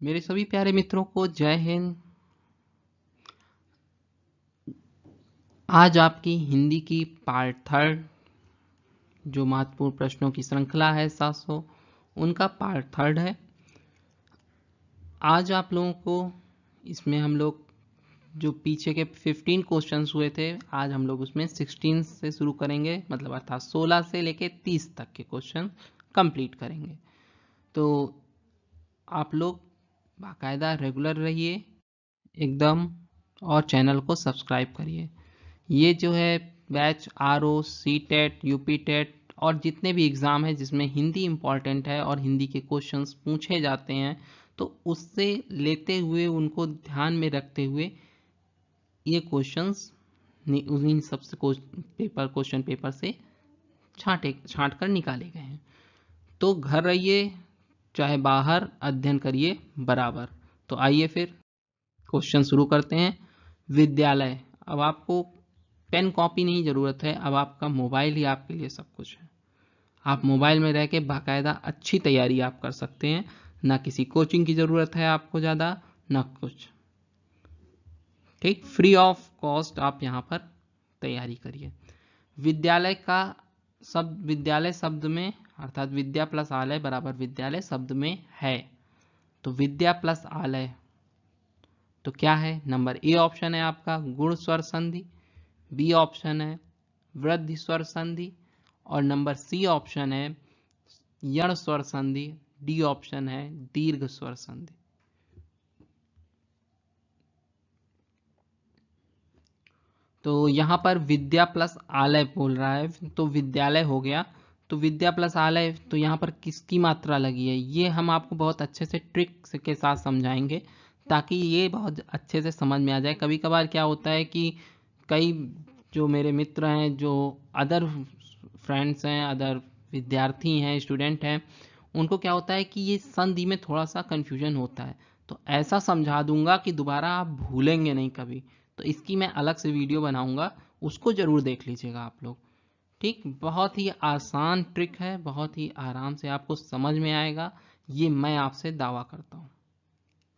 मेरे सभी प्यारे मित्रों को जय हिंद। आज आपकी हिंदी की पार्ट 3 जो महत्वपूर्ण प्रश्नों की श्रृंखला है 700, उनका पार्ट 3 है। आज आप लोगों को इसमें हम लोग जो पीछे के 15 क्वेश्चंस हुए थे, आज हम लोग उसमें 16 से शुरू करेंगे, मतलब अर्थात 16 से लेके 30 तक के क्वेश्चन कंप्लीट करेंगे। तो आप लोग बाकायदा रेगुलर रहिए एकदम, और चैनल को सब्सक्राइब करिए। ये जो है batch RO, CTET, UP TET और जितने भी एग्ज़ाम है जिसमें हिंदी इम्पॉर्टेंट है और हिंदी के क्वेश्चंस पूछे जाते हैं, तो उससे लेते हुए उनको ध्यान में रखते हुए ये क्वेश्चंस उन्हीं सबसे क्वेश्चन पेपर से छांट कर निकाले गए हैं। तो घर रहिए चाहे बाहर, अध्ययन करिए बराबर। तो आइए फिर क्वेश्चन शुरू करते हैं। विद्यालय। अब आपको पेन कॉपी नहीं ज़रूरत है, अब आपका मोबाइल ही आपके लिए सब कुछ है। आप मोबाइल में रह के बाकायदा अच्छी तैयारी आप कर सकते हैं, ना किसी कोचिंग की ज़रूरत है आपको ज़्यादा, ना कुछ। ठीक, फ्री ऑफ कॉस्ट आप यहाँ पर तैयारी करिए। विद्यालय का विद्यालय शब्द में अर्थात विद्या प्लस आलय बराबर विद्यालय शब्द में है। तो विद्या प्लस आलय तो क्या है? नंबर ए ऑप्शन है आपका गुण स्वर संधि, बी ऑप्शन है वृद्धि स्वर संधि, और नंबर सी ऑप्शन है यण स्वर संधि, डी ऑप्शन है दीर्घ स्वर संधि। तो यहां पर विद्या प्लस आलय बोल रहा है, तो विद्यालय हो गया। तो विद्या प्लस आलय, तो यहाँ पर किसकी मात्रा लगी है ये हम आपको बहुत अच्छे से ट्रिक के साथ समझाएंगे, ताकि ये बहुत अच्छे से समझ में आ जाए। कभी कभार क्या होता है कि कई जो मेरे मित्र हैं, जो अदर फ्रेंड्स हैं, अदर विद्यार्थी हैं, स्टूडेंट हैं, उनको क्या होता है कि ये संधि में थोड़ा सा कन्फ्यूजन होता है। तो ऐसा समझा दूंगा कि दोबारा आप भूलेंगे नहीं कभी। तो इसकी मैं अलग से वीडियो बनाऊंगा, उसको ज़रूर देख लीजिएगा आप लोग। ठीक, बहुत ही आसान ट्रिक है, बहुत ही आराम से आपको समझ में आएगा, ये मैं आपसे दावा करता हूँ।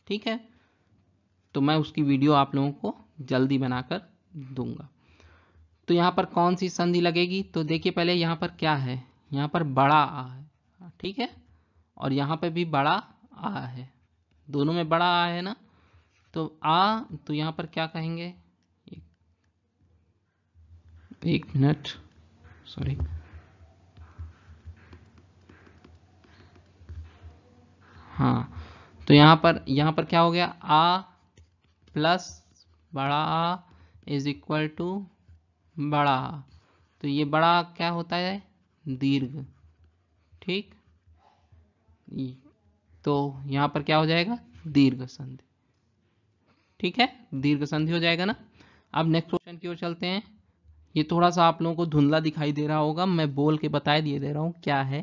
ठीक है, तो मैं उसकी वीडियो आप लोगों को जल्दी बनाकर दूंगा। तो यहाँ पर कौन सी संधि लगेगी? तो देखिए पहले यहाँ पर क्या है, यहाँ पर बड़ा आ है, ठीक है, और यहाँ पर भी बड़ा आ है, दोनों में बड़ा आ है ना। तो आ, तो यहाँ पर क्या कहेंगे, एक मिनट, सॉरी, हाँ, तो यहाँ पर क्या हो गया, आ प्लस बड़ा आ इज इक्वल टू बड़ा आ। तो ये बड़ा क्या होता है, दीर्घ। ठीक, तो यहाँ पर क्या हो जाएगा, दीर्घ संधि। ठीक है, दीर्घ संधि हो जाएगा ना। अब नेक्स्ट क्वेश्चन की ओर चलते हैं। ये थोड़ा सा आप लोगों को धुंधला दिखाई दे रहा होगा, मैं बोल के बता दिए दे रहा हूँ क्या है।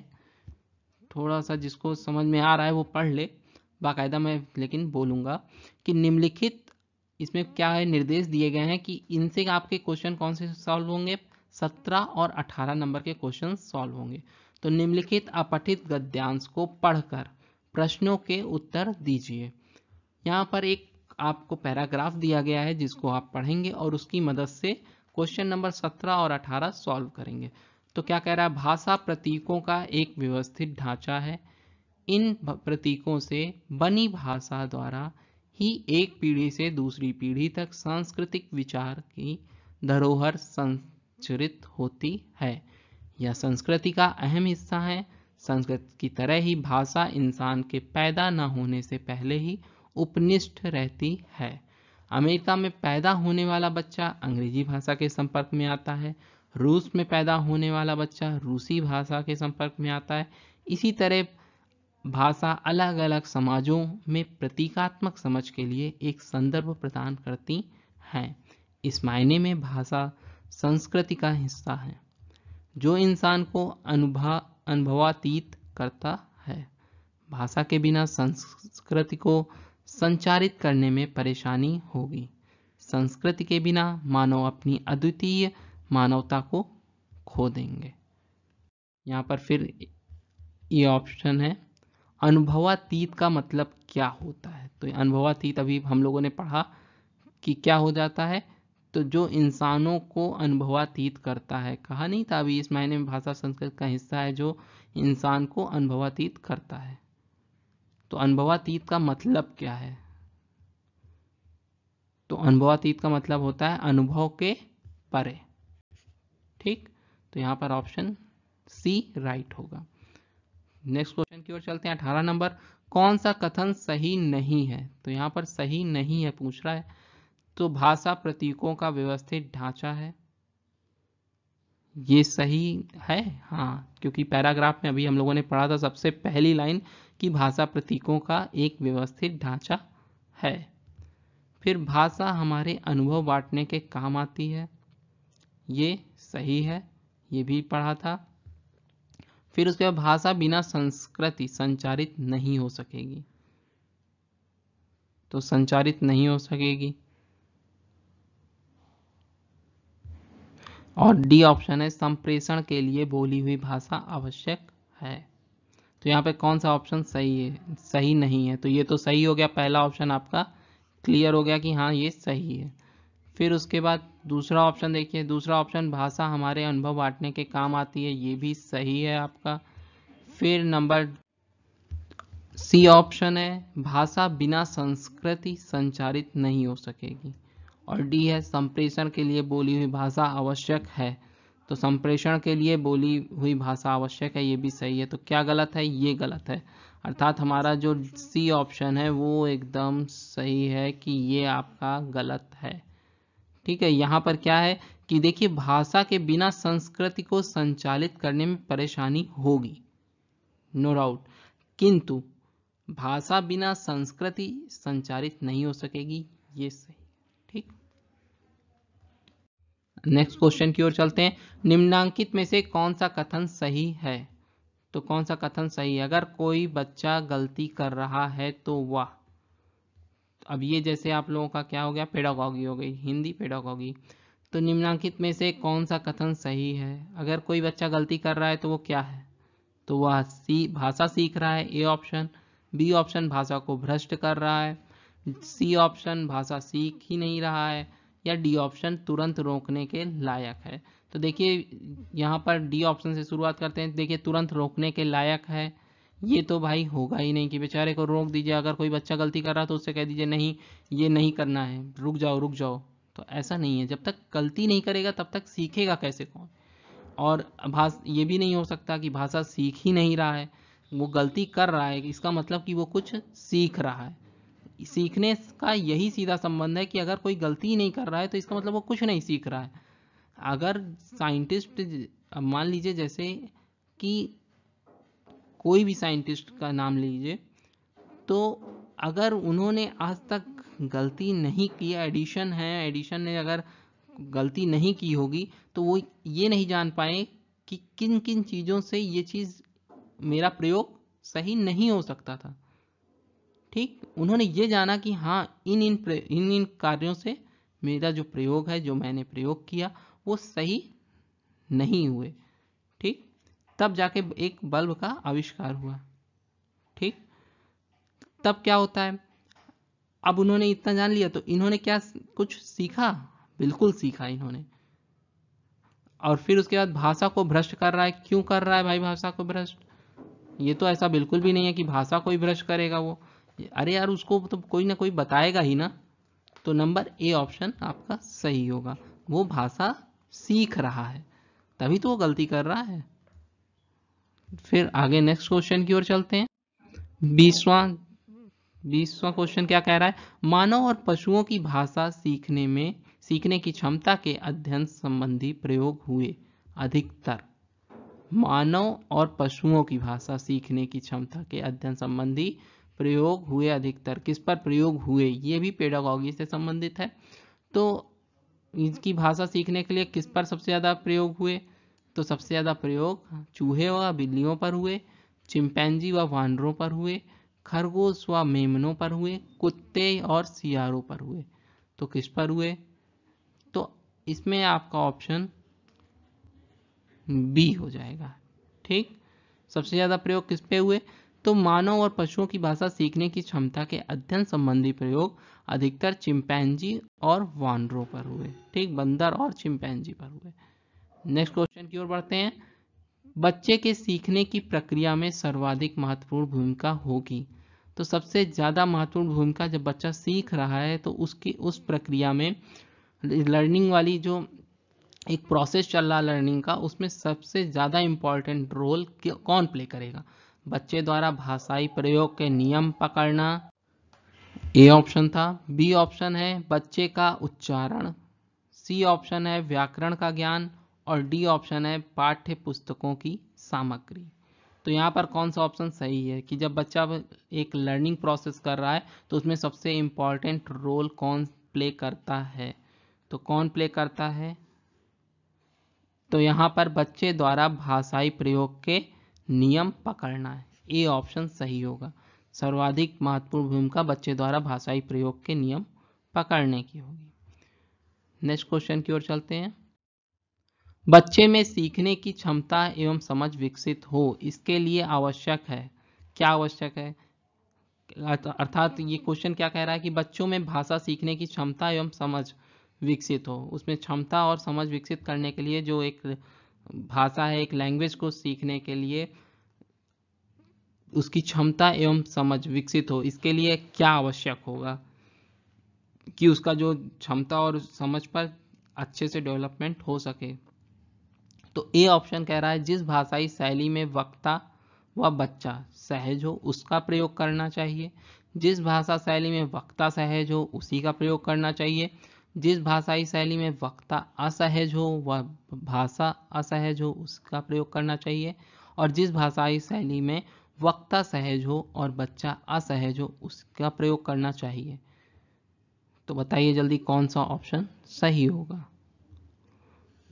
थोड़ा सा जिसको समझ में आ रहा है वो पढ़ ले बाकायदा, मैं लेकिन बोलूँगा कि निम्नलिखित इसमें क्या है, निर्देश दिए गए हैं कि इनसे आपके क्वेश्चन कौन से सॉल्व होंगे, 17 और 18 नंबर के क्वेश्चन सॉल्व होंगे। तो निम्नलिखित अपठित गद्यांश को पढ़कर प्रश्नों के उत्तर दीजिए। यहाँ पर एक आपको पैराग्राफ दिया गया है जिसको आप पढ़ेंगे और उसकी मदद से क्वेश्चन नंबर 17 और 18 सॉल्व करेंगे। तो क्या कह रहा है, भाषा प्रतीकों का एक व्यवस्थित ढांचा है। इन प्रतीकों से बनी भाषा द्वारा ही एक पीढ़ी से दूसरी पीढ़ी तक सांस्कृतिक विचार की धरोहर संचरित होती है। यह संस्कृति का अहम हिस्सा है। संस्कृति की तरह ही भाषा इंसान के पैदा न होने से पहले ही उपनिष्ठ रहती है। अमेरिका में पैदा होने वाला बच्चा अंग्रेजी भाषा के संपर्क में आता है, रूस में पैदा होने वाला बच्चा रूसी भाषा के संपर्क में आता है। इसी तरह भाषा अलग अलग समाजों में प्रतीकात्मक समझ के लिए एक संदर्भ प्रदान करती हैं। इस मायने में भाषा संस्कृति का हिस्सा है जो इंसान को अनुभवातीत करता है। भाषा के बिना संस्कृति को संचारित करने में परेशानी होगी। संस्कृति के बिना मानव अपनी अद्वितीय मानवता को खो देंगे। यहाँ पर फिर ये ऑप्शन है अनुभवातीत का मतलब क्या होता है? तो अनुभवातीत अभी हम लोगों ने पढ़ा कि क्या हो जाता है, तो जो इंसानों को अनुभवातीत करता है, कहा नहीं था अभी इस महीने में भाषा संस्कृत का हिस्सा है जो इंसान को अनुभवातीत करता है। तो अनुभवातीत का मतलब क्या है? तो अनुभवातीत का मतलब होता है अनुभव के परे। ठीक, तो यहाँ पर ऑप्शन सी राइट होगा। नेक्स्ट क्वेश्चन की ओर चलते हैं। 18 नंबर, कौन सा कथन सही नहीं है? तो यहाँ पर सही नहीं है पूछ रहा है, तो भाषा प्रतीकों का व्यवस्थित ढांचा है, ये सही है। हाँ, क्योंकि पैराग्राफ में अभी हम लोगों ने पढ़ा था सबसे पहली लाइन कि भाषा प्रतीकों का एक व्यवस्थित ढांचा है। फिर भाषा हमारे अनुभव बांटने के काम आती है, ये सही है, ये भी पढ़ा था। फिर उसके बाद भाषा बिना संस्कृति संचारित नहीं हो सकेगी, तो संचारित नहीं हो सकेगी। और डी ऑप्शन है, संप्रेषण के लिए बोली हुई भाषा आवश्यक है। तो यहाँ पे कौन सा ऑप्शन सही है? सही नहीं है, तो ये तो सही हो गया, पहला ऑप्शन आपका क्लियर हो गया कि हाँ ये सही है। फिर उसके बाद दूसरा ऑप्शन देखिए, दूसरा ऑप्शन भाषा हमारे अनुभव बांटने के काम आती है, ये भी सही है आपका। फिर नंबर सी ऑप्शन है, भाषा बिना संस्कृति संचारित नहीं हो सकेगी। और डी है, संप्रेषण के लिए बोली हुई भाषा आवश्यक है, तो संप्रेषण के लिए बोली हुई भाषा आवश्यक है, ये भी सही है। तो क्या गलत है? ये गलत है, अर्थात हमारा जो सी ऑप्शन है वो एकदम सही है कि ये आपका गलत है। ठीक है, यहाँ पर क्या है कि देखिए भाषा के बिना संस्कृति को संचालित करने में परेशानी होगी, नो डाउट, किंतु भाषा बिना संस्कृति संचारित नहीं हो सकेगी, ये सही। ठीक, नेक्स्ट क्वेश्चन की ओर चलते हैं। निम्नांकित में से कौन सा कथन सही है? तो कौन सा कथन सही है? अगर कोई बच्चा गलती कर रहा है तो वह, अब ये जैसे आप लोगों का क्या हो गया, पेडागॉजी हो गई, हिंदी पेडागॉजी। तो निम्नांकित में से कौन सा कथन सही है? अगर कोई बच्चा गलती कर रहा है तो वो क्या है? तो वह भाषा सीख रहा है, ए ऑप्शन। बी ऑप्शन भाषा को भ्रष्ट कर रहा है। सी ऑप्शन भाषा सीख ही नहीं रहा है। या डी ऑप्शन तुरंत रोकने के लायक है। तो देखिए यहाँ पर डी ऑप्शन से शुरुआत करते हैं। देखिए तुरंत रोकने के लायक है, ये तो भाई होगा ही नहीं कि बेचारे को रोक दीजिए। अगर कोई बच्चा गलती कर रहा है तो उससे कह दीजिए नहीं ये नहीं करना है, रुक जाओ रुक जाओ। तो ऐसा नहीं है, जब तक गलती नहीं करेगा तब तक सीखेगा कैसे कौन? और ये भी नहीं हो सकता कि भाषा सीख ही नहीं रहा है, वो गलती कर रहा है, इसका मतलब कि वो कुछ सीख रहा है। सीखने का यही सीधा संबंध है कि अगर कोई गलती ही नहीं कर रहा है तो इसका मतलब वो कुछ नहीं सीख रहा है। अगर साइंटिस्ट, मान लीजिए जैसे कि कोई भी साइंटिस्ट का नाम लीजिए, तो अगर उन्होंने आज तक गलती नहीं की, एडिशन है, एडिशन ने अगर गलती नहीं की होगी तो वो ये नहीं जान पाए कि किन किन चीज़ों से ये चीज़, मेरा प्रयोग सही नहीं हो सकता था। ठीक, उन्होंने ये जाना कि हाँ इन कार्यों से मेरा जो प्रयोग है, जो मैंने प्रयोग किया वो सही नहीं हुए। ठीक, तब जाके एक बल्ब का आविष्कार हुआ। ठीक, तब क्या होता है, अब उन्होंने इतना जान लिया तो इन्होंने क्या कुछ सीखा? बिल्कुल सीखा इन्होंने। और फिर उसके बाद भाषा को भ्रष्ट कर रहा है। क्यों कर रहा है भाई भाषा को भ्रष्ट? ये तो ऐसा बिल्कुल भी नहीं है कि भाषा को ही भ्रष्ट करेगा वो। अरे यार उसको तो कोई ना कोई बताएगा ही ना। तो नंबर ए ऑप्शन आपका सही होगा, वो भाषा सीख रहा है तभी तो वो गलती कर रहा है। फिर आगे नेक्स्ट क्वेश्चन की ओर चलते हैं। 20वां क्वेश्चन क्या कह रहा है? मानव और पशुओं की भाषा सीखने की क्षमता के अध्ययन संबंधी प्रयोग हुए अधिकतर। मानव और पशुओं की भाषा सीखने की क्षमता के अध्ययन संबंधी प्रयोग हुए अधिकतर, किस पर प्रयोग हुए? ये भी पेडागॉजी से संबंधित है। तो इसकी भाषा सीखने के लिए किस पर सबसे ज़्यादा प्रयोग हुए? तो सबसे ज़्यादा प्रयोग चूहे व बिल्लियों पर हुए, चिंपैंजी व वानरों पर हुए, खरगोश व मेमनों पर हुए, कुत्ते और सियारों पर हुए। तो किस पर हुए? तो इसमें आपका ऑप्शन बी हो जाएगा। ठीक, सबसे ज़्यादा प्रयोग किस पे हुए? तो मानव और पशुओं की भाषा सीखने की क्षमता के अध्ययन संबंधी प्रयोग अधिकतर चिंपैंजी और वानरों पर हुए। ठीक, बंदर और चिंपैंजी पर हुए। नेक्स्ट क्वेश्चन की ओर बढ़ते हैं। बच्चे के सीखने की प्रक्रिया में सर्वाधिक महत्वपूर्ण भूमिका होगी। तो सबसे ज़्यादा महत्वपूर्ण भूमिका जब बच्चा सीख रहा है तो उसकी उस प्रक्रिया में लर्निंग वाली जो एक प्रोसेस चल रहा लर्निंग का, उसमें सबसे ज़्यादा इम्पॉर्टेंट रोल कौन प्ले करेगा? बच्चे द्वारा भाषाई प्रयोग के नियम पकड़ना, ए ऑप्शन था। बी ऑप्शन है बच्चे का उच्चारण, सी ऑप्शन है व्याकरण का ज्ञान, और डी ऑप्शन है पाठ्य पुस्तकों की सामग्री। तो यहाँ पर कौन सा ऑप्शन सही है कि जब बच्चा एक लर्निंग प्रोसेस कर रहा है तो उसमें सबसे इम्पॉर्टेंट रोल कौन प्ले करता है? तो कौन प्ले करता है? तो यहाँ पर बच्चे द्वारा भाषाई प्रयोग के नियम पकड़ना है। ए ऑप्शन सही होगा। सर्वाधिक महत्वपूर्ण भूमिका बच्चे द्वारा भाषाई प्रयोग के नियम पकड़ने की होगी। नेक्स्ट क्वेश्चन की ओर चलते हैं। बच्चे में सीखने की क्षमता एवं समझ विकसित हो, इसके लिए आवश्यक है। क्या आवश्यक है? अर्थात ये क्वेश्चन क्या कह रहा है कि बच्चों में भाषा सीखने की क्षमता एवं समझ विकसित हो, उसमें क्षमता और समझ विकसित करने के लिए जो एक भाषा है, एक लैंग्वेज को सीखने के लिए उसकी क्षमता एवं समझ विकसित हो, इसके लिए क्या आवश्यक होगा कि उसका जो क्षमता और समझ पर अच्छे से डेवलपमेंट हो सके? तो ए ऑप्शन कह रहा है जिस भाषाई शैली में वक्ता व बच्चा सहज हो उसका प्रयोग करना चाहिए। जिस भाषा शैली में वक्ता सहज हो उसी का प्रयोग करना चाहिए। जिस भाषाई शैली में वक्ता असहज हो व भाषा असहज हो उसका प्रयोग करना चाहिए। और जिस भाषाई शैली में वक्ता सहज हो और बच्चा असहज हो उसका प्रयोग करना चाहिए। तो बताइए जल्दी कौन सा ऑप्शन सही होगा?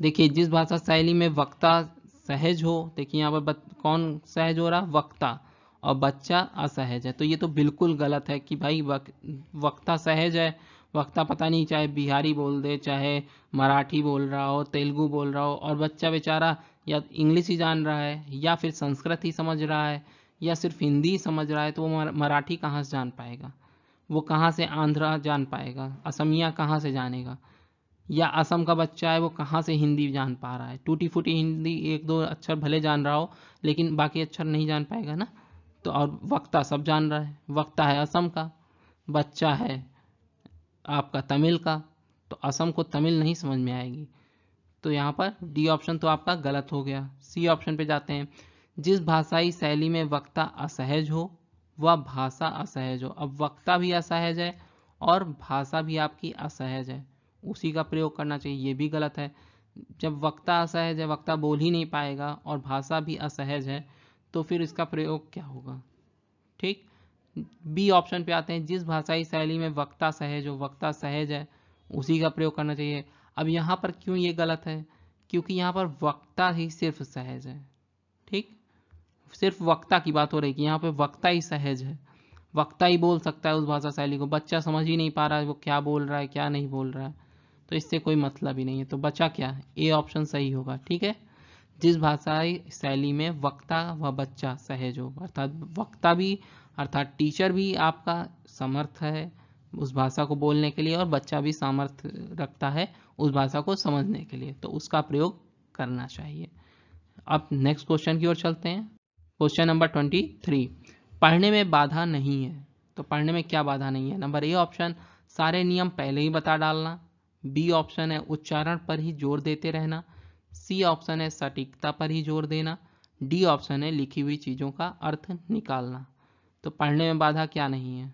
देखिए, जिस भाषा शैली में वक्ता सहज हो, देखिए यहाँ पर कौन सहज हो रहा? वक्ता, और बच्चा असहज है। तो ये तो बिल्कुल गलत है कि भाई वक्ता सहज है, वक्ता पता नहीं चाहे बिहारी बोल दे, चाहे मराठी बोल रहा हो, तेलुगु बोल रहा हो, और बच्चा बेचारा या इंग्लिश ही जान रहा है या फिर संस्कृत ही समझ रहा है या सिर्फ हिंदी ही समझ रहा है, तो वो मराठी कहाँ से जान पाएगा? वो कहाँ से आंध्रा जान पाएगा? असमिया कहाँ से जानेगा? या असम का बच्चा है वो कहाँ से हिंदी जान पा रहा है? टूटी फूटी हिंदी एक दो अक्षर भले जान रहा हो लेकिन बाकी अक्षर नहीं जान पाएगा ना। तो और वक्ता सब जान रहा है, वक्ता है असम का, बच्चा है आपका तमिल का, तो असम को तमिल नहीं समझ में आएगी। तो यहाँ पर डी ऑप्शन तो आपका गलत हो गया। सी ऑप्शन पे जाते हैं। जिस भाषाई शैली में वक्ता असहज हो वह भाषा असहज हो। अब वक्ता भी असहज है और भाषा भी आपकी असहज है, उसी का प्रयोग करना चाहिए। ये भी गलत है। जब वक्ता असहज है, वक्ता बोल ही नहीं पाएगा और भाषा भी असहज है, तो फिर इसका प्रयोग क्या होगा? ठीक, बी ऑप्शन पे आते हैं। जिस भाषाई शैली में वक्ता सहज हो, वक्ता सहज है उसी का प्रयोग करना चाहिए। अब यहाँ पर क्यों ये गलत है? क्योंकि यहाँ पर वक्ता ही सिर्फ सहज है। ठीक, सिर्फ वक्ता की बात हो रही है, यहाँ पे वक्ता ही सहज है, वक्ता ही बोल सकता है उस भाषा शैली को। बच्चा समझ ही नहीं पा रहा है वो क्या बोल रहा है क्या नहीं बोल रहा है, तो इससे कोई मतलब ही नहीं है। तो बचा क्या? ए ऑप्शन सही होगा। ठीक है, जिस भाषाई शैली में वक्ता व बच्चा सहज हो, अर्थात वक्ता भी अर्थात टीचर भी आपका समर्थ है उस भाषा को बोलने के लिए और बच्चा भी सामर्थ्य रखता है उस भाषा को समझने के लिए, तो उसका प्रयोग करना चाहिए। अब नेक्स्ट क्वेश्चन की ओर चलते हैं। क्वेश्चन नंबर 23, पढ़ने में बाधा नहीं है। तो पढ़ने में क्या बाधा नहीं है? नंबर ए ऑप्शन सारे नियम पहले ही बता डालना। बी ऑप्शन है उच्चारण पर ही जोर देते रहना। सी ऑप्शन है सटीकता पर ही जोर देना। डी ऑप्शन है लिखी हुई चीज़ों का अर्थ निकालना। तो पढ़ने में बाधा क्या नहीं है?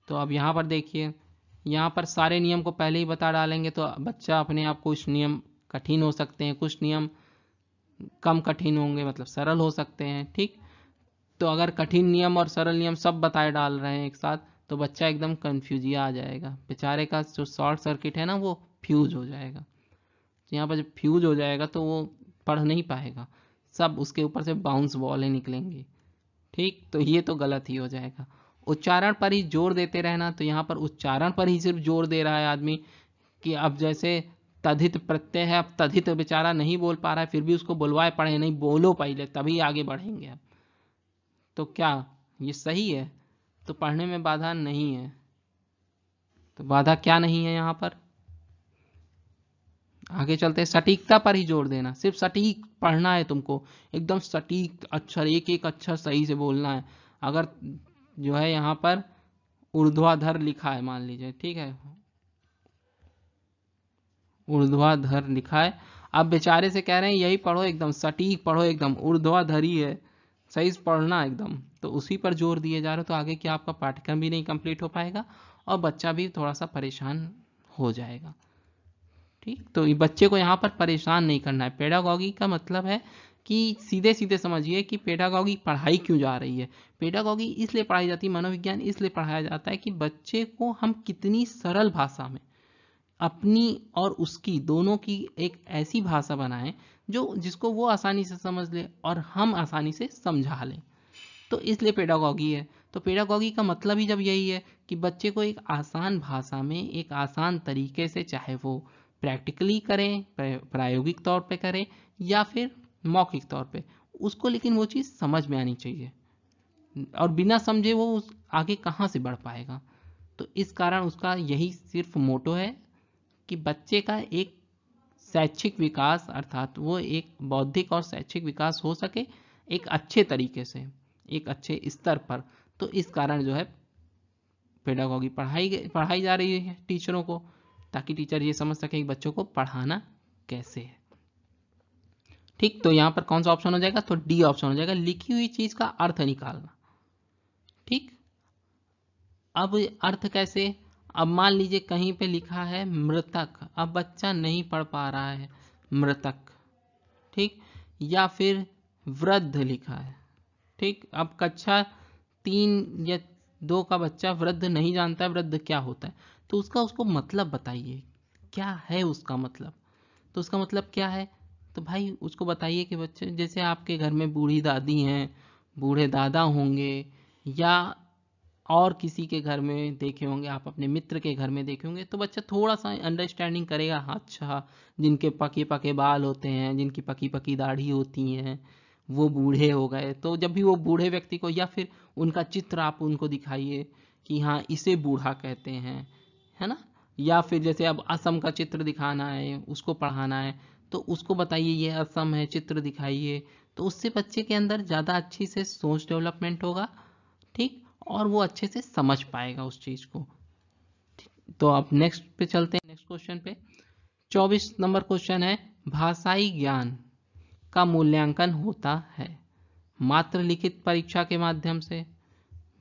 तो अब यहाँ पर देखिए, यहाँ पर सारे नियम को पहले ही बता डालेंगे तो बच्चा अपने आप, कुछ नियम कठिन हो सकते हैं, कुछ नियम कम कठिन होंगे, मतलब सरल हो सकते हैं। ठीक, तो अगर कठिन नियम और सरल नियम सब बताए डाल रहे हैं एक साथ तो बच्चा एकदम कन्फ्यूजिया आ जाएगा, बेचारे का जो शॉर्ट सर्किट है ना वो फ्यूज हो जाएगा। तो यहाँ पर जब फ्यूज हो जाएगा तो वो पढ़ नहीं पाएगा, सब उसके ऊपर से बाउंस बॉल ही निकलेंगी। ठीक, तो ये तो गलत ही हो जाएगा। उच्चारण पर ही जोर देते रहना, तो यहाँ पर उच्चारण पर ही सिर्फ जोर दे रहा है आदमी कि अब जैसे तद्धित प्रत्यय है, अब तद्धित बेचारा नहीं बोल पा रहा है फिर भी उसको बुलवाए पड़े, नहीं बोलो पहले तभी आगे बढ़ेंगे। अब तो क्या ये सही है, तो पढ़ने में बाधा नहीं है। तो बाधा क्या नहीं है यहाँ पर? आगे चलते हैं। सटीकता पर ही जोर देना, सिर्फ सटीक पढ़ना है तुमको, एकदम सटीक अक्षर, एक एक अक्षर सही से बोलना है। अगर जो है यहाँ पर ऊर्ध्वाधर लिखा है मान लीजिए, ठीक है, ऊर्ध्वाधर लिखा है, अब बेचारे से कह रहे हैं यही पढ़ो, एकदम सटीक पढ़ो, एकदम ऊर्ध्वाधर ही है, सही से पढ़ना एकदम, तो उसी पर जोर दिए जा रहे हो, तो आगे क्या आपका पाठ्यक्रम भी नहीं कंप्लीट हो पाएगा और बच्चा भी थोड़ा सा परेशान हो जाएगा। ठीक, तो ये बच्चे को यहाँ पर परेशान नहीं करना है। पेडागॉगी का मतलब है कि सीधे सीधे समझिए कि पेडागॉगी पढ़ाई क्यों जा रही है। पेडागॉगी इसलिए पढ़ाई जाती है, मनोविज्ञान इसलिए पढ़ाया जाता है कि बच्चे को हम कितनी सरल भाषा में अपनी और उसकी दोनों की एक ऐसी भाषा बनाएं जो जिसको वो आसानी से समझ ले और हम आसानी से समझा लें, तो इसलिए पेडागॉगी है। तो पेडागॉगी का मतलब ही जब यही है कि बच्चे को एक आसान भाषा में, एक आसान तरीके से, चाहे वो प्रैक्टिकली करें, प्रायोगिक तौर पे करें या फिर मौखिक तौर पे, उसको लेकिन वो चीज़ समझ में आनी चाहिए, और बिना समझे वो आगे कहाँ से बढ़ पाएगा। तो इस कारण उसका यही सिर्फ मोटो है कि बच्चे का एक शैक्षिक विकास, अर्थात वो एक बौद्धिक और शैक्षिक विकास हो सके एक अच्छे तरीके से, एक अच्छे स्तर पर। तो इस कारण जो है पेडागॉगी पढ़ाई जा रही है टीचरों को, ताकि टीचर ये समझ सके कि बच्चों को पढ़ाना कैसे है। ठीक, तो यहाँ पर कौन सा ऑप्शन हो जाएगा? तो डी ऑप्शन हो जाएगा, लिखी हुई चीज का अर्थ निकालना। ठीक, अब अर्थ कैसे? अब मान लीजिए कहीं पे लिखा है मृतक, अब बच्चा नहीं पढ़ पा रहा है मृतक, ठीक, या फिर वृद्ध लिखा है, ठीक, अब कक्षा 3 या 2 का बच्चा वृद्ध नहीं जानता है वृद्ध क्या होता है, तो उसको मतलब बताइए क्या है उसका मतलब। तो उसका मतलब क्या है? तो भाई उसको बताइए कि बच्चे, जैसे आपके घर में बूढ़ी दादी हैं, बूढ़े दादा होंगे, या और किसी के घर में देखे होंगे, आप अपने मित्र के घर में देखे होंगे, तो बच्चा थोड़ा सा अंडरस्टैंडिंग करेगा। हाँ, अच्छा, जिनके पके पके बाल होते हैं, जिनकी पकी पकी दाढ़ी होती हैं, वो बूढ़े हो गए। तो जब भी वो बूढ़े व्यक्ति को, या फिर उनका चित्र आप उनको दिखाइए कि हाँ इसे बूढ़ा कहते हैं, है ना, या फिर जैसे अब असम का चित्र दिखाना है, उसको पढ़ाना है, तो उसको बताइए ये असम है, चित्र दिखाइए। तो उससे बच्चे के अंदर ज़्यादा अच्छी से सोच डेवलपमेंट होगा, ठीक, और वो अच्छे से समझ पाएगा उस चीज़ को। तो अब नेक्स्ट पे चलते हैं, नेक्स्ट क्वेश्चन पे। 24 नंबर क्वेश्चन है, भाषाई ज्ञान का मूल्यांकन होता है मात्र लिखित परीक्षा के माध्यम से,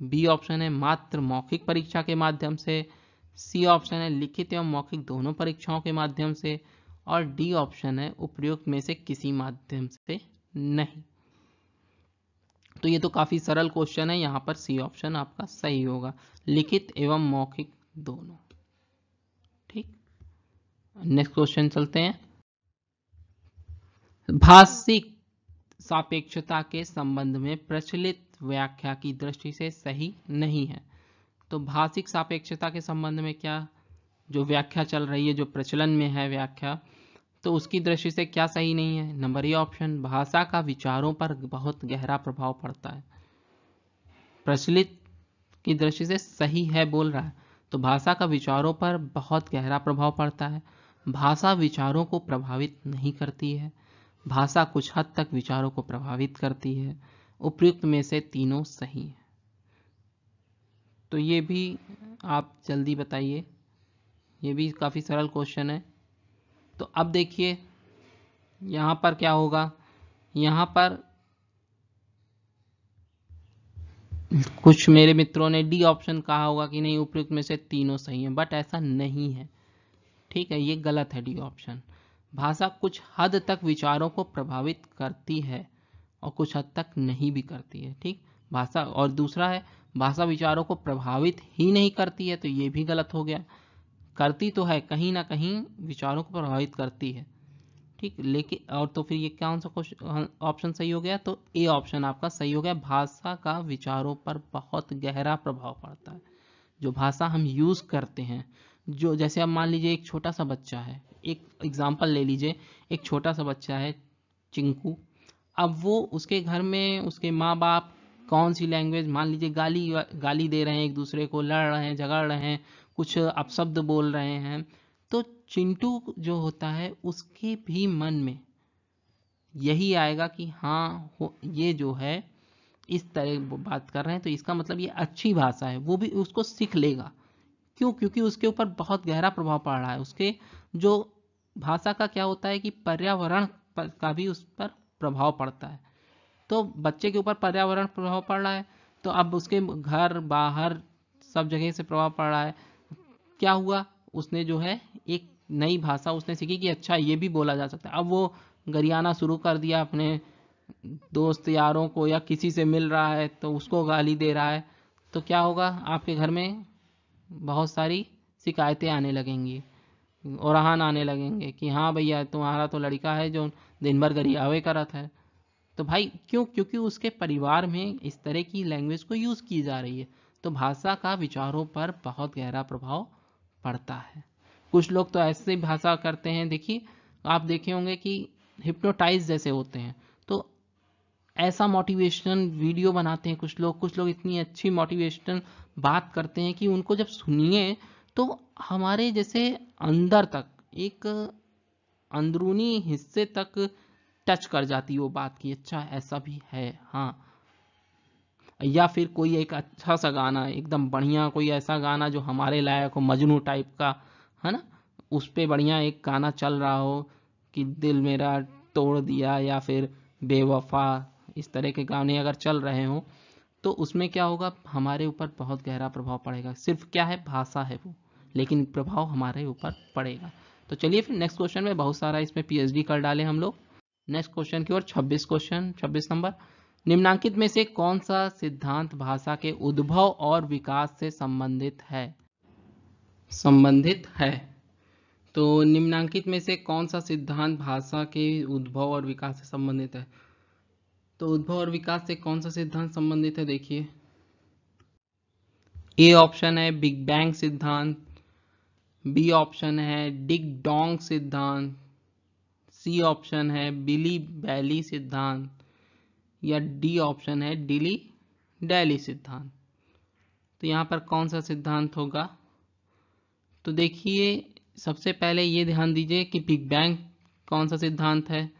बी ऑप्शन है मात्र मौखिक परीक्षा के माध्यम से, सी ऑप्शन है लिखित एवं मौखिक दोनों परीक्षाओं के माध्यम से, और डी ऑप्शन है उपयुक्त में से किसी माध्यम से नहीं। तो ये तो काफी सरल क्वेश्चन है, यहाँ पर सी ऑप्शन आपका सही होगा, लिखित एवं मौखिक दोनों। ठीक, नेक्स्ट क्वेश्चन चलते हैं। भाषिक सापेक्षता के संबंध में प्रचलित व्याख्या की दृष्टि से सही नहीं है। तो भाषिक सापेक्षता के संबंध में क्या जो व्याख्या चल रही है, जो प्रचलन में है व्याख्या, तो उसकी दृष्टि से क्या सही नहीं है? नंबर ए ऑप्शन, भाषा का विचारों पर बहुत गहरा प्रभाव पड़ता है। प्रचलित की दृष्टि से सही है बोल रहा है, तो भाषा का विचारों पर बहुत गहरा प्रभाव पड़ता है। भाषा विचारों को प्रभावित नहीं करती है, भाषा कुछ हद तक विचारों को प्रभावित करती है। उपयुक्त में से तीनों सही है। तो ये भी आप जल्दी बताइए, ये भी काफी सरल क्वेश्चन है। तो अब देखिए यहां पर क्या होगा, यहां पर कुछ मेरे मित्रों ने डी ऑप्शन कहा होगा कि नहीं उपयुक्त में से तीनों सही हैं, बट ऐसा नहीं है। ठीक है, ये गलत है डी ऑप्शन। भाषा कुछ हद तक विचारों को प्रभावित करती है और कुछ हद तक नहीं भी करती है। ठीक, भाषा, और दूसरा है भाषा विचारों को प्रभावित ही नहीं करती है, तो ये भी गलत हो गया। करती तो है, कहीं ना कहीं विचारों को प्रभावित करती है। ठीक, लेकिन और तो फिर ये कौन सा क्वेश्चन ऑप्शन सही हो गया? तो ए ऑप्शन आपका सही हो गया, भाषा का विचारों पर बहुत गहरा प्रभाव पड़ता है। जो भाषा हम यूज करते हैं, जो जैसे अब मान लीजिए एक छोटा सा बच्चा है, एक एग्जांपल ले लीजिए, एक छोटा सा बच्चा है चिंकू, अब वो उसके घर में उसके माँ बाप कौन सी लैंग्वेज, मान लीजिए गाली दे रहे हैं एक दूसरे को, लड़ रहे हैं, झगड़ रहे हैं, कुछ अपशब्द बोल रहे हैं, तो चिंटू जो होता है उसके भी मन में यही आएगा कि हाँ ये जो है इस तरह बात कर रहे हैं तो इसका मतलब ये अच्छी भाषा है, वो भी उसको सीख लेगा। क्यों? क्योंकि उसके ऊपर बहुत गहरा प्रभाव पड़ रहा है। उसके जो भाषा का क्या होता है कि पर्यावरण का भी उस पर प्रभाव पड़ता है। तो बच्चे के ऊपर पर्यावरण प्रभाव पड़ रहा है, तो अब उसके घर बाहर सब जगह से प्रभाव पड़ रहा है। क्या हुआ, उसने जो है एक नई भाषा उसने सीखी कि अच्छा ये भी बोला जा सकता है। अब वो गरियाना शुरू कर दिया अपने दोस्त यारों को, या किसी से मिल रहा है तो उसको गाली दे रहा है, तो क्या होगा, आपके घर में बहुत सारी शिकायतें आने लगेंगी, ओरहान आने लगेंगे कि हाँ भैया तुम्हारा तो लड़का है जो दिन भर गरियावे करत है। तो भाई क्यों? क्योंकि उसके परिवार में इस तरह की लैंग्वेज को यूज़ की जा रही है। तो भाषा का विचारों पर बहुत गहरा प्रभाव पड़ता है। कुछ लोग तो ऐसे भाषा करते हैं, देखिए आप देखे होंगे कि हिप्नोटाइज जैसे होते हैं, तो ऐसा मोटिवेशनल वीडियो बनाते हैं कुछ लोग इतनी अच्छी मोटिवेशनल बात करते हैं कि उनको जब सुनिए तो हमारे जैसे अंदर तक, एक अंदरूनी हिस्से तक टच कर जाती है वो बात की, अच्छा ऐसा भी है हाँ। या फिर कोई एक अच्छा सा गाना, एकदम बढ़िया कोई ऐसा गाना जो हमारे लायक हो, मजनू टाइप का, है ना, उस पे बढ़िया एक गाना चल रहा हो कि दिल मेरा तोड़ दिया, या फिर बेवफा, इस तरह के गाने अगर चल रहे हो तो उसमें क्या होगा, हमारे ऊपर बहुत गहरा प्रभाव पड़ेगा। सिर्फ क्या है, भाषा है वो, लेकिन प्रभाव हमारे ऊपर पड़ेगा। तो चलिए फिर नेक्स्ट क्वेश्चन में बहुत सारा इसमें पीएचडी कर डालें हम लोग। नेक्स्ट क्वेश्चन की ओर 26 क्वेश्चन, 26 नंबर, निम्नांकित में से कौन सा सिद्धांत भाषा के उद्भव और विकास से संबंधित है? तो निम्नांकित में से कौन सा सिद्धांत भाषा के उद्भव और विकास से संबंधित है? तो उद्भव और विकास से कौन सा सिद्धांत संबंधित है, देखिए ए ऑप्शन है बिग बैंग सिद्धांत, बी ऑप्शन है डिग डोंग सिद्धांत, सी ऑप्शन है बिली बैली सिद्धांत, या डी ऑप्शन है डिली डैली सिद्धांत। तो यहाँ पर कौन सा सिद्धांत होगा? तो देखिए सबसे पहले ये ध्यान दीजिए कि बिग बैंग कौन सा सिद्धांत है।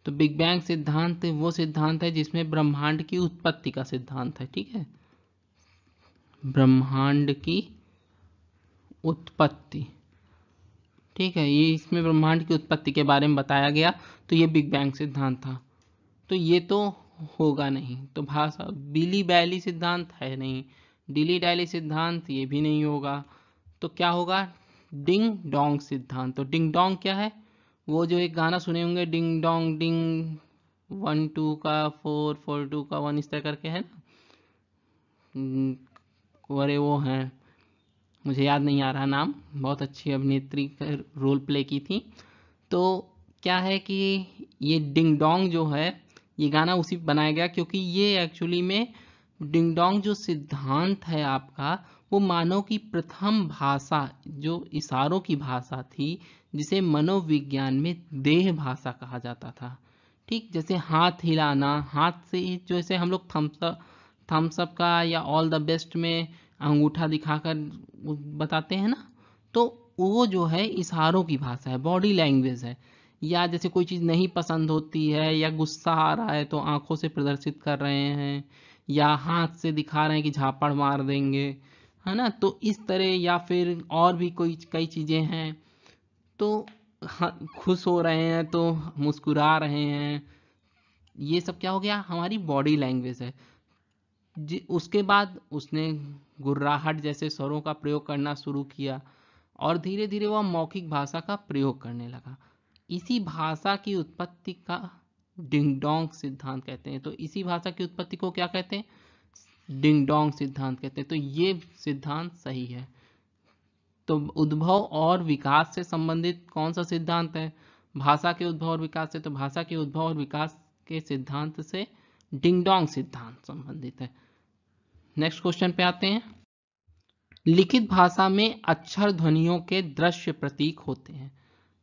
तो बिग बैंग सिद्धांत वो सिद्धांत है जिसमें ब्रह्मांड की उत्पत्ति का सिद्धांत है, ठीक है, ब्रह्मांड की उत्पत्ति, ठीक है, ये इसमें ब्रह्मांड की उत्पत्ति के बारे में बताया गया, तो ये बिग बैंग सिद्धांत था। तो ये तो होगा नहीं, तो भाषा बिली बैली सिद्धांत है नहीं, डिली डैली सिद्धांत ये भी नहीं होगा, तो क्या होगा, डिंग डोंग सिद्धांत। तो डिंग डोंग क्या है, वो जो एक गाना सुने होंगे, डिंग डोंग डिंग 1 2 का 4 4 2 का 1, इस तरह करके है ना, अरे वो हैं, मुझे याद नहीं आ रहा नाम, बहुत अच्छी अभिनेत्री का रोल प्ले की थी। तो क्या है कि ये डिंग डोंग जो है ये गाना उसी बनाया गया क्योंकि ये एक्चुअली में डिंग डोंग जो सिद्धांत है आपका, वो मानव की प्रथम भाषा जो इशारों की भाषा थी, जिसे मनोविज्ञान में देह भाषा कहा जाता था। ठीक, जैसे हाथ हिलाना, हाथ से जैसे हम लोग थम्स अप का या ऑल द बेस्ट में अंगूठा दिखाकर बताते हैं ना, तो वो जो है इशारों की भाषा है, बॉडी लैंग्वेज है। या जैसे कोई चीज़ नहीं पसंद होती है या गुस्सा आ रहा है तो आंखों से प्रदर्शित कर रहे हैं, या हाथ से दिखा रहे हैं कि झापड़ मार देंगे, है ना, तो इस तरह, या फिर और भी कोई कई चीज़ें हैं। तो खुश हो रहे हैं तो मुस्कुरा रहे हैं, ये सब क्या हो गया, हमारी बॉडी लैंग्वेज है। उसके बाद उसने गुर्राहट जैसे स्वरों का प्रयोग करना शुरू किया और धीरे धीरे वह मौखिक भाषा का प्रयोग करने लगा। इसी भाषा की उत्पत्ति का डिंग डोंग सिद्धांत कहते हैं। तो इसी भाषा की उत्पत्ति को क्या कहते हैं, डिंग डोंग सिद्धांत कहते हैं। तो ये सिद्धांत सही है। तो उद्भव और विकास से संबंधित कौन सा सिद्धांत है, भाषा के उद्भव और विकास से, तो भाषा के उद्भव और विकास के सिद्धांत से डिंग डोंग सिद्धांत संबंधित है। नेक्स्ट क्वेश्चन पे आते हैं। लिखित भाषा में अक्षर ध्वनियों के दृश्य प्रतीक होते हैं।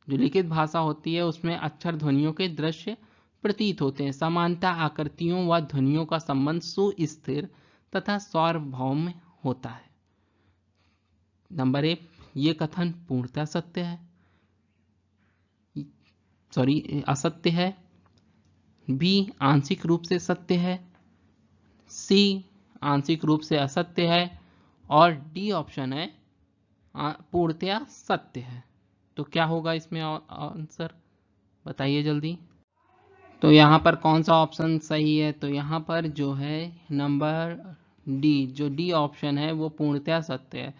जो लिखित भाषा होती है उसमें अक्षर ध्वनियों के दृश्य प्रतीत होते हैं। सामान्यतः आकृतियों व ध्वनियों का संबंध सुस्थिर तथा सार्वभौम होता है। नंबर 1, ये कथन पूर्णतः सत्य है, असत्य है। बी, आंशिक रूप से सत्य है। सी, आंशिक रूप से असत्य है। और डी ऑप्शन है पूर्णतया सत्य है। तो क्या होगा इसमें आंसर, बताइए जल्दी। तो यहाँ पर कौन सा ऑप्शन सही है? तो यहाँ पर जो है नंबर डी, जो डी ऑप्शन है वो पूर्णतया सत्य है।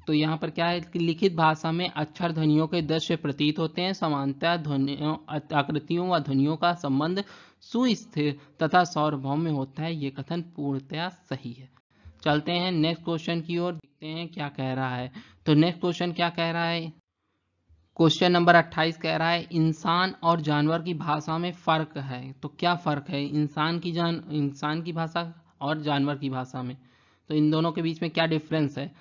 तो यहाँ पर क्या है कि लिखित भाषा में अक्षर ध्वनियों के दृश्य प्रतीत होते हैं। समानतः ध्वनियों, आकृतियों व ध्वनियों का संबंध सुस्थिर तथा सार्वभौम होता है। ये कथन पूर्णतया सही है। चलते हैं नेक्स्ट क्वेश्चन की ओर, देखते हैं क्या कह रहा है। तो नेक्स्ट क्वेश्चन क्या कह रहा है? क्वेश्चन नंबर 28 कह रहा है इंसान और जानवर की भाषा में फर्क है। तो क्या फर्क है इंसान की भाषा और जानवर की भाषा में? तो इन दोनों के बीच में क्या डिफरेंस है?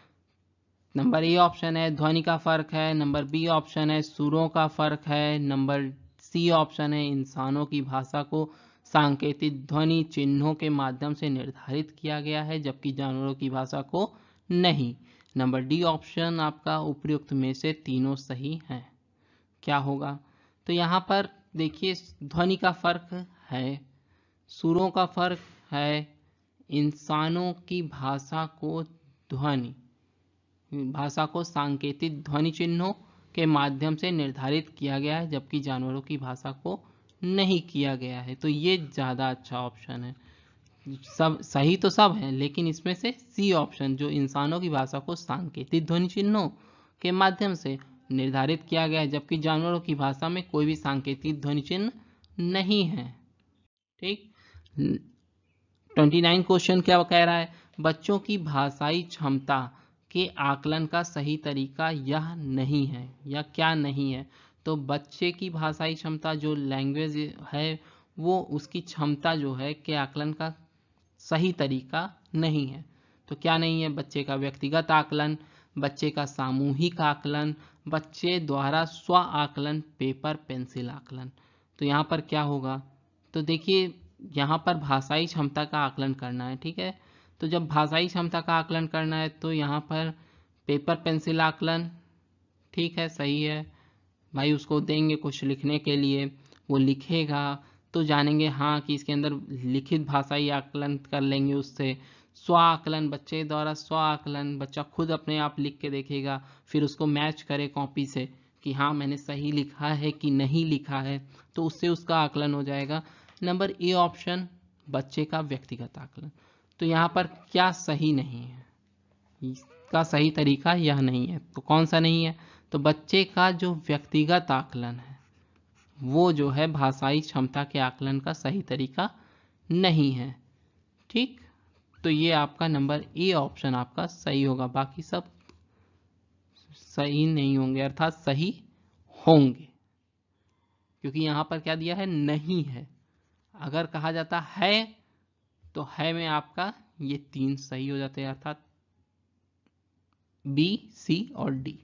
नंबर ए ऑप्शन है ध्वनि का फर्क है। नंबर बी ऑप्शन है सुरों का फर्क है। नंबर सी ऑप्शन है इंसानों की भाषा को सांकेतिक ध्वनि चिन्हों के माध्यम से निर्धारित किया गया है, जबकि जानवरों की भाषा को नहीं। नंबर डी ऑप्शन आपका उपयुक्त में से तीनों सही हैं। क्या होगा? तो यहाँ पर देखिए ध्वनि का फर्क है, सुरों का फर्क है, इंसानों की भाषा को सांकेतिक ध्वनि चिन्हों के माध्यम से निर्धारित किया गया है, जबकि जानवरों की भाषा को नहीं किया गया है। तो ये ज़्यादा अच्छा ऑप्शन है। सब सही तो सब है, लेकिन इसमें से सी ऑप्शन जो इंसानों की भाषा को सांकेतिक ध्वनि चिन्हों के माध्यम से निर्धारित किया गया है, जबकि जानवरों की भाषा में कोई भी सांकेतिक ध्वनि चिन्ह नहीं है। ठीक। 29 क्वेश्चन क्या कह रहा है? बच्चों की भाषाई क्षमता के आकलन का सही तरीका यह नहीं है, या क्या नहीं है? तो बच्चे की भाषाई क्षमता जो लैंग्वेज है वो उसकी क्षमता जो है के आकलन का सही तरीका नहीं है। तो क्या नहीं है? बच्चे का व्यक्तिगत आकलन, बच्चे का सामूहिक आकलन, बच्चे द्वारा स्व आकलन, पेपर पेंसिल आकलन। तो यहाँ पर क्या होगा? तो देखिए यहाँ पर भाषाई क्षमता का आकलन करना है, ठीक है। तो जब भाषाई क्षमता का आकलन करना है तो यहाँ पर पेपर पेंसिल आकलन, ठीक है, सही है भाई। उसको देंगे कुछ लिखने के लिए, वो लिखेगा तो जानेंगे हाँ कि इसके अंदर लिखित भाषाई आकलन कर लेंगे उससे। स्व आकलन, बच्चे द्वारा स्व आकलन, बच्चा खुद अपने आप लिख के देखेगा, फिर उसको मैच करे कॉपी से कि हाँ मैंने सही लिखा है कि नहीं लिखा है, तो उससे उसका आकलन हो जाएगा। नंबर ए ऑप्शन बच्चे का व्यक्तिगत आकलन। तो यहाँ पर क्या सही नहीं है? इसका सही तरीका यह नहीं है। तो कौन सा नहीं है? तो बच्चे का जो व्यक्तिगत आकलन है वो जो है भाषाई क्षमता के आकलन का सही तरीका नहीं है। ठीक। तो ये आपका नंबर ए ऑप्शन आपका सही होगा, बाकी सब सही नहीं होंगे, अर्थात सही होंगे, क्योंकि यहाँ पर क्या दिया है? नहीं है। अगर कहा जाता है तो है में आपका ये तीन सही हो जाते हैं, अर्थात बी, सी और डी,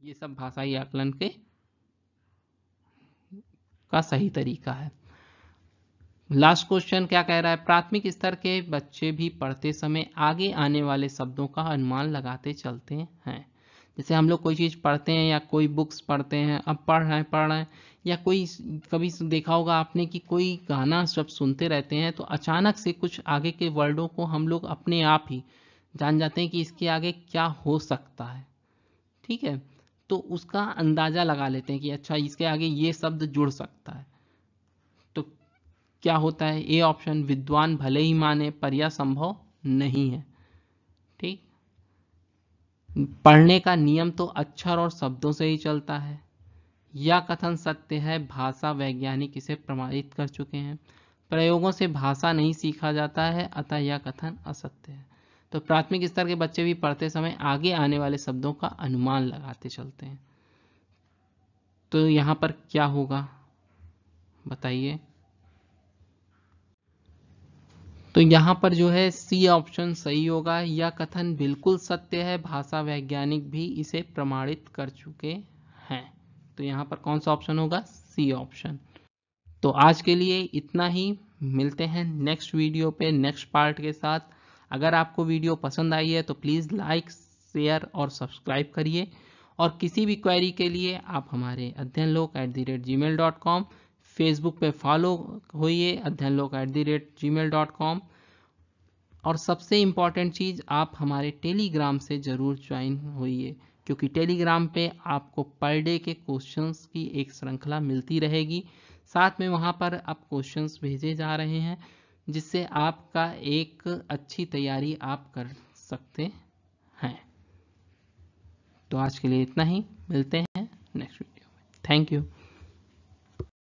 ये सब भाषाई आकलन का सही तरीका है। लास्ट क्वेश्चन क्या कह रहा है? प्राथमिक स्तर के बच्चे भी पढ़ते समय आगे आने वाले शब्दों का अनुमान लगाते चलते हैं। जैसे हम लोग कोई चीज़ पढ़ते हैं या कोई बुक्स पढ़ते हैं, अब पढ़ रहे हैं, या कोई कभी देखा होगा आपने कि कोई गाना जब सुनते रहते हैं तो अचानक से कुछ आगे के वर्डों को हम लोग अपने आप ही जान जाते हैं कि इसके आगे क्या हो सकता है, ठीक है। तो उसका अंदाज़ा लगा लेते हैं कि अच्छा इसके आगे ये शब्द जुड़ सकता है। तो क्या होता है? ए ऑप्शन विद्वान भले ही माने पर यह संभव नहीं है। ठीक। पढ़ने का नियम तो अक्षर और शब्दों से ही चलता है। यह कथन सत्य है, भाषा वैज्ञानिक इसे प्रमाणित कर चुके हैं। प्रयोगों से भाषा नहीं सीखा जाता है, अतः यह कथन असत्य है। तो प्राथमिक स्तर के बच्चे भी पढ़ते समय आगे आने वाले शब्दों का अनुमान लगाते चलते हैं। तो यहाँ पर क्या होगा बताइए? तो यहाँ पर जो है सी ऑप्शन सही होगा। यह कथन बिल्कुल सत्य है, भाषा वैज्ञानिक भी इसे प्रमाणित कर चुके हैं। तो यहाँ पर कौन सा ऑप्शन होगा? C option. तो आज के लिए इतना ही, मिलते हैं नेक्स्ट वीडियो पे नेक्स्ट पार्ट के साथ। अगर आपको वीडियो पसंद आई है तो प्लीज़ लाइक, शेयर और सब्सक्राइब करिए। और किसी भी क्वेरी के लिए आप हमारे अध्ययनलोक@gmail.com, फेसबुक पे फॉलो होइए अध्ययनलोक@gmail.com। और सबसे इम्पॉर्टेंट चीज़, आप हमारे टेलीग्राम से ज़रूर ज्वाइन होइए, क्योंकि टेलीग्राम पे आपको पर डे के क्वेश्चंस की एक श्रृंखला मिलती रहेगी। साथ में वहाँ पर अब क्वेश्चंस भेजे जा रहे हैं, जिससे आपका एक अच्छी तैयारी आप कर सकते हैं। तो आज के लिए इतना ही, मिलते हैं नेक्स्ट वीडियो में। Thank you.